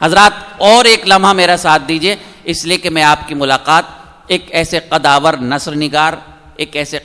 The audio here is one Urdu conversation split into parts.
حضرات اور ایک لمحہ میرا ساتھ دیجئے، اس لیے کہ میں آپ کی ملاقات ایک ایسے قداور نثر نگار، ایک ایسے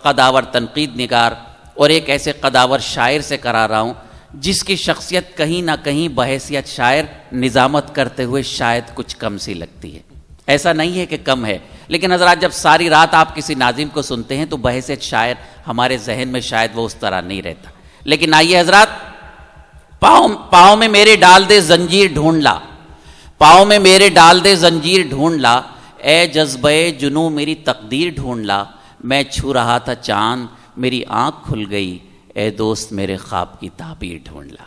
قداور تنقید نگار اور ایک ایسے قداور شاعر سے کرا رہا ہوں جس کی شخصیت کہیں نہ کہیں بحیثیت شاعر نظامت کرتے ہوئے شاید کچھ کم سی لگتی ہے. ایسا نہیں ہے کہ کم ہے، لیکن حضرات جب ساری رات آپ کسی ناظم کو سنتے ہیں تو بحیثیت شاعر ہمارے ذہن میں شاید وہ اس طرح نہیں رہتا. لیکن آئیے حضرات، پاؤں میں میرے ڈال دے زنجیر ڈھونڈ لا، پاؤں میں میرے ڈال دے زنجیر ڈھونڈ لا، اے جذبہ جنوں میری تقدیر ڈھونڈ لا، میں چھو رہا تھا چاند میری آنکھ کھل گئی، اے دوست میرے خواب کی تعبیر ڈھونڈ لا.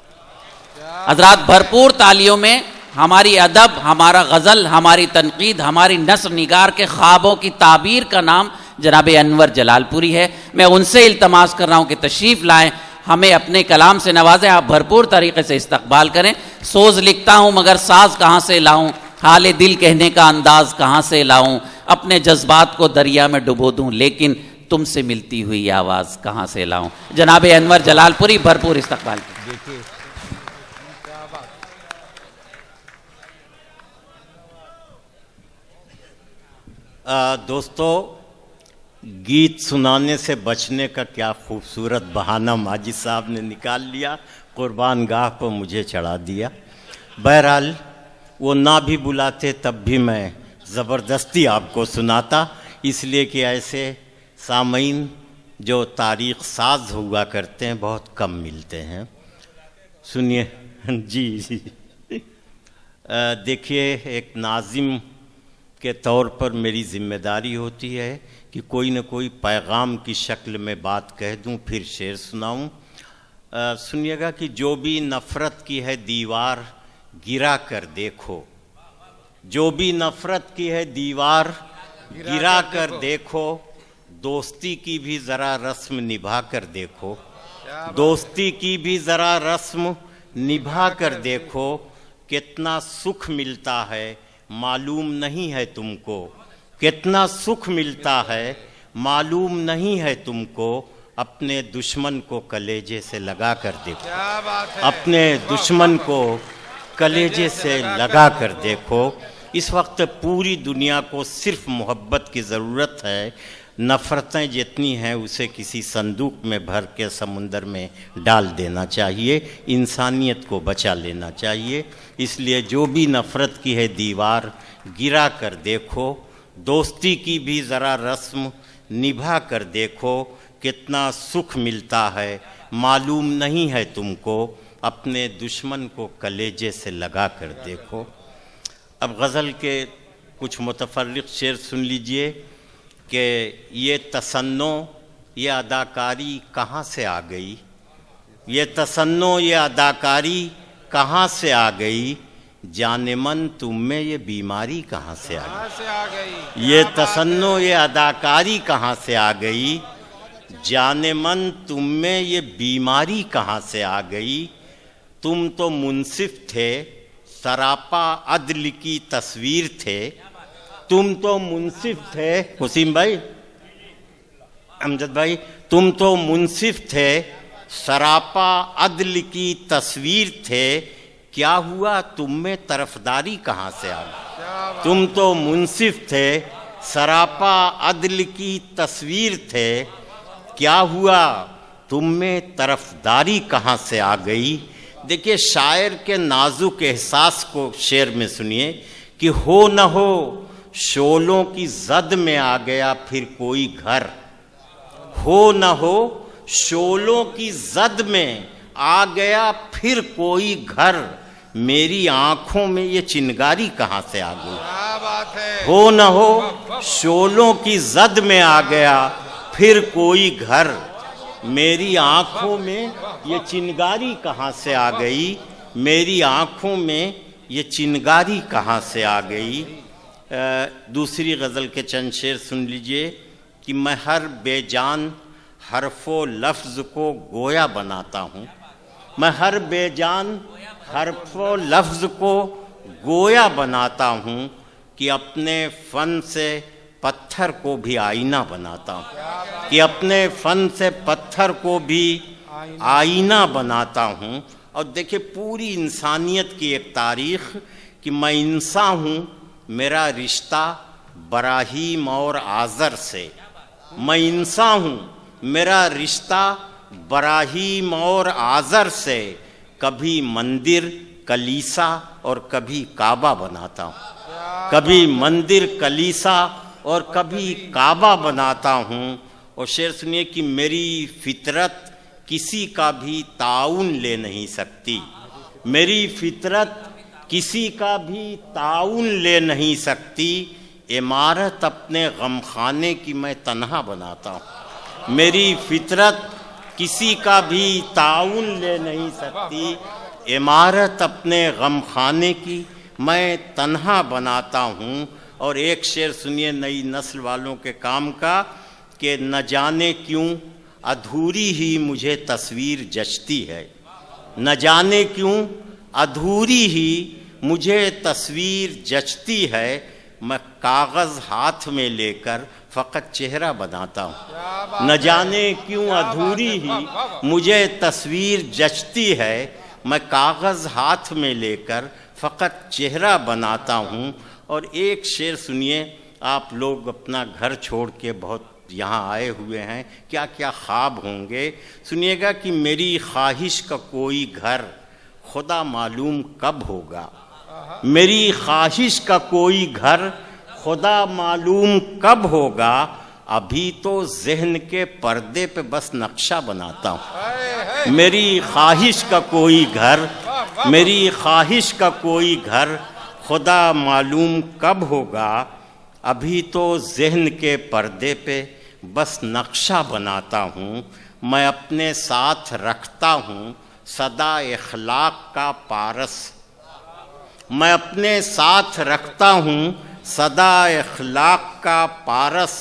حضرات بھرپور تالیوں میں ہماری ادب، ہمارا غزل، ہماری تنقید، ہماری نثر نگار کے خوابوں کی تعبیر کا نام جناب انور جلال پوری ہے. میں ان سے التماس کر رہا ہوں کہ تشریف لائیں، ہمیں اپنے کلام سے نوازیں، آپ بھرپور طریقے سے استقبال کریں. سوز لکھتا ہوں مگر ساز کہاں سے لاؤں، حال دل کہنے کا انداز کہاں سے لاؤں، اپنے جذبات کو دریا میں ڈبو دوں لیکن تم سے ملتی ہوئی آواز کہاں سے لاؤں. جناب انور جلال پوری، بھرپور استقبال کریں. دوستو، گیت سنانے سے بچنے کا کیا خوبصورت بہانہ ماجد صاحب نے نکال لیا، قربان گاہ پر مجھے چڑھا دیا. بہرحال وہ نہ بھی بلاتے تب بھی میں زبردستی آپ کو سناتا، اس لیے کہ ایسے سامعین جو تاریخ ساز ہوا کرتے ہیں بہت کم ملتے ہیں. سنیے. جی دیکھیے، ایک ناظم کے طور پر میری ذمہ داری ہوتی ہے کہ کوئی نہ کوئی پیغام کی شکل میں بات کہہ دوں، پھر شعر سناؤں. سنیے گا کہ جو بھی نفرت کی ہے دیوار گرا کر دیکھو، جو بھی نفرت کی ہے دیوار گرا کر دیکھو، دوستی کی بھی ذرا رسم نبھا کر دیکھو، دوستی کی بھی ذرا رسم نبھا کر دیکھو، کتنا سکھ ملتا ہے معلوم نہیں ہے تم کو، کتنا سکھ ملتا ہے معلوم نہیں ہے تم کو، اپنے دشمن کو کلیجے سے لگا کر دیکھو، اپنے دشمن کو کلیجے سے لگا کر دیکھو. اس وقت پوری دنیا کو صرف محبت کی ضرورت ہے. نفرتیں جتنی ہیں اسے کسی صندوق میں بھر کے سمندر میں ڈال دینا چاہیے، انسانیت کو بچا لینا چاہیے. اس لیے جو بھی نفرت کی ہے دیوار گرا کر دیکھو، دوستی کی بھی ذرا رسم نبھا کر دیکھو، کتنا سکھ ملتا ہے معلوم نہیں ہے تم کو، اپنے دشمن کو کلیجے سے لگا کر دیکھو. اب غزل کے کچھ متفرق شعر سن لیجئے کہ یہ تصنع، یہ اداکاری کہاں سے آ گئی، یہ تصنع، یہ اداکاری کہاں سے آ گئی، جان من تم میں یہ بیماری کہاں سے آ گئی، یہ تصنع، یہ اداکاری کہاں سے آ گئی، جان من تم میں یہ بیماری کہاں سے آ گئی. تم تو منصف تھے، سراپا عدل کی تصویر تھے، تم تو منصف تھے، حسین بھائی، امجد بھائی، تم تو منصف تھے، سراپا عدل کی تصویر تھے، کیا ہوا تم میں طرفداری کہاں سے آ گئی. تم تو منصف تھے، سراپا عدل کی تصویر تھے، کیا ہوا تم میں طرفداری کہاں سے آ گئی. دیکھیے، شاعر کے نازک احساس کو شعر میں سنیے کہ ہو نہ ہو شعلوں کی زد میں آ گیا پھر کوئی گھر، ہو نہ ہو شعلوں کی زد میں آ گیا پھر کوئی گھر، میری آنکھوں میں یہ چنگاری کہاں سے آ گئی. ہو نہ ہو شعلوں کی زد میں آ گیا پھر کوئی گھر، میری آنکھوں میں یہ چنگاری کہاں سے آ گئی، میری آنکھوں میں یہ چنگاری کہاں سے آ گئی. دوسری غزل کے چند شعر سن لیجئے کہ میں ہر بے جان حرف و لفظ کو گویا بناتا ہوں، میں ہر بے جان حرف و لفظ کو گویا بناتا ہوں، کہ اپنے فن سے پتھر کو بھی آئینہ بناتا ہوں، کہ اپنے فن سے پتھر کو بھی آئینہ بناتا ہوں، اور دیکھیں پوری انسانیت کی ایک تاریخ کہ میں انسان ہوں، میرا رشتہ براہیم اور آذر سے، میں انسان ہوں، میرا رشتہ براہیم اور آذر سے، کبھی مندر کلیسا اور کبھی کعبہ بناتا ہوں، کبھی مندر کلیسا اور کبھی کعبہ بناتا ہوں۔ اور شعر سنیے کہ میری فطرت کسی کا بھی تعاون لے نہیں سکتی، میری فطرت کسی کا بھی تعاون لے نہیں سکتی، عمارت اپنے غم خانے کی میں تنہا بناتا ہوں، میری فطرت کسی کا بھی تعاون لے نہیں سکتی، عمارت اپنے غم خانے کی میں تنہا بناتا ہوں۔ اور ایک شعر سنیے نئی نسل والوں کے کام کا کہ نہ جانے کیوں ادھوری ہی مجھے تصویر جچتی ہے، نہ جانے کیوں ادھوری ہی مجھے تصویر جچتی ہے، میں کاغذ ہاتھ میں لے کر فقط چہرہ بناتا ہوں، نہ جانے کیوں ادھوری ہی مجھے تصویر جچتی ہے، میں کاغذ ہاتھ میں لے کر فقط چہرہ بناتا ہوں۔ اور ایک شعر سنیے، آپ لوگ اپنا گھر چھوڑ کے بہت یہاں آئے ہوئے ہیں، کیا کیا خواب ہوں گے، سنیے گا کہ میری خواہش کا کوئی گھر خدا معلوم کب ہوگا، میری خواہش کا کوئی گھر خدا معلوم کب ہوگا، ابھی تو ذہن کے پردے پہ بس نقشہ بناتا ہوں، میری خواہش کا کوئی گھر، میری خواہش کا کوئی گھر خدا معلوم کب ہوگا، ابھی تو ذہن کے پردے پہ بس نقشہ بناتا ہوں، میں اپنے ساتھ رکھتا ہوں سدا اخلاق کا پارس، میں اپنے ساتھ رکھتا ہوں سدا اخلاق کا پارس،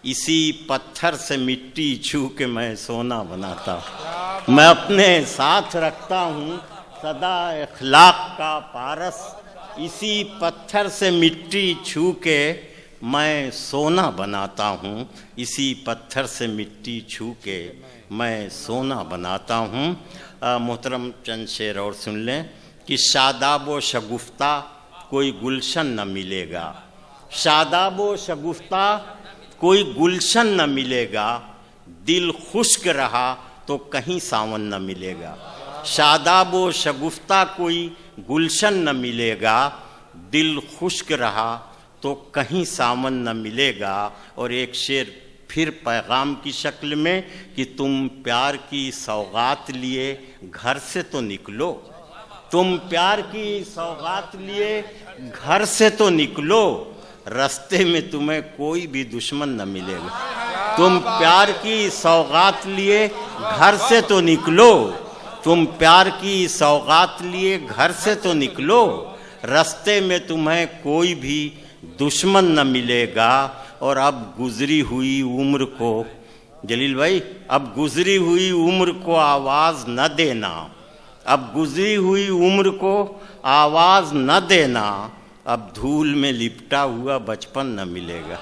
اسی پتھر سے مٹی چھو کے میں سونا بناتا ہوں، میں اپنے ساتھ رکھتا ہوں سدا اخلاق کا پارس، اسی پتھر سے مٹی چھو کے میں سونا بناتا ہوں، اسی پتھر سے مٹی چھو کے میں سونا بناتا ہوں۔ محترم چند شعر اور سن لیں کہ شاداب و شگفتہ کوئی گلشن نہ ملے گا، شاداب و شگفتہ کوئی گلشن نہ ملے گا، دل خشک رہا تو کہیں ساون نہ ملے گا، شاداب و شگفتہ کوئی گلشن نہ ملے گا، دل خشک رہا تو کہیں ساون نہ ملے گا۔ اور ایک شعر پھر پیغام کی شکل میں کہ تم پیار کی سوغات لیے گھر سے تو نکلو، تم پیار کی سوغات لیے گھر سے تو نکلو، رستے میں تمہیں کوئی بھی دشمن نہ ملے گا، تم پیار کی سوغات لیے گھر سے تو نکلو، تم پیار کی سوغات لیے گھر سے تو نکلو، رستے میں تمہیں کوئی بھی دشمن نہ ملے گا۔ اور اب گزری ہوئی عمر کو، جلیل بھائی، اب گزری ہوئی عمر کو آواز نہ دینا، اب گزری ہوئی عمر کو آواز نہ دینا، اب دھول میں لپٹا ہوا بچپن نہ ملے گا،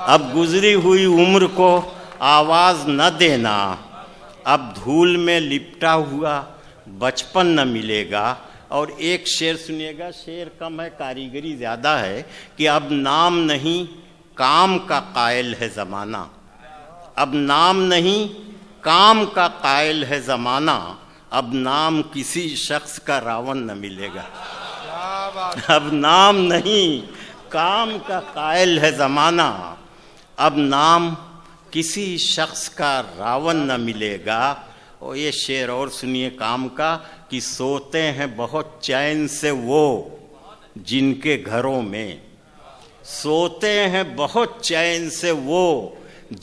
اب گزری ہوئی عمر کو آواز نہ دینا، اب دھول میں لپٹا ہوا بچپن نہ ملے گا۔ اور ایک شعر سنیے گا، شعر کم ہے کاریگری زیادہ ہے کہ اب نام نہیں کام کا قائل ہے زمانہ، اب نام نہیں کام کا قائل ہے زمانہ، اب نام کسی شخص کا راون نہ ملے گا، اب نام نہیں کام کا قائل ہے زمانہ، اب نام کسی شخص کا راون نہ ملے گا۔ اور یہ شعر اور سنیے کام کا کہ سوتے ہیں بہت چین سے وہ جن کے گھروں میں، سوتے ہیں بہت چین سے وہ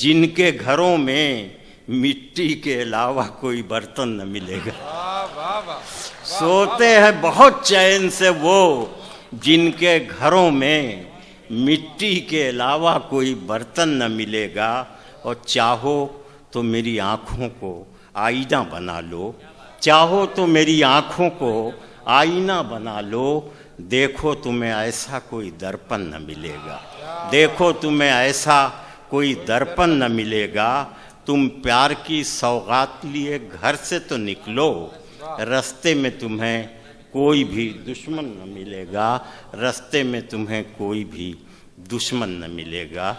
جن کے گھروں میں مٹی کے علاوہ کوئی برتن نہ ملے گا، سوتے ہیں بہت چین سے وہ جن کے گھروں میں مٹی کے علاوہ کوئی برتن نہ ملے گا۔ اور چاہو تو میری آنکھوں کو آئینہ بنا لو، چاہو تو میری آنکھوں کو آئینہ بنا لو، دیکھو تمہیں ایسا کوئی درپن نہ ملے گا، دیکھو تمہیں ایسا کوئی درپن نہ ملے گا، تم پیار کی سوغات لیے گھر سے تو نکلو، رستے میں تمہیں کوئی بھی دشمن نہ ملے گا، رستے میں تمہیں کوئی بھی دشمن نہ ملے گا.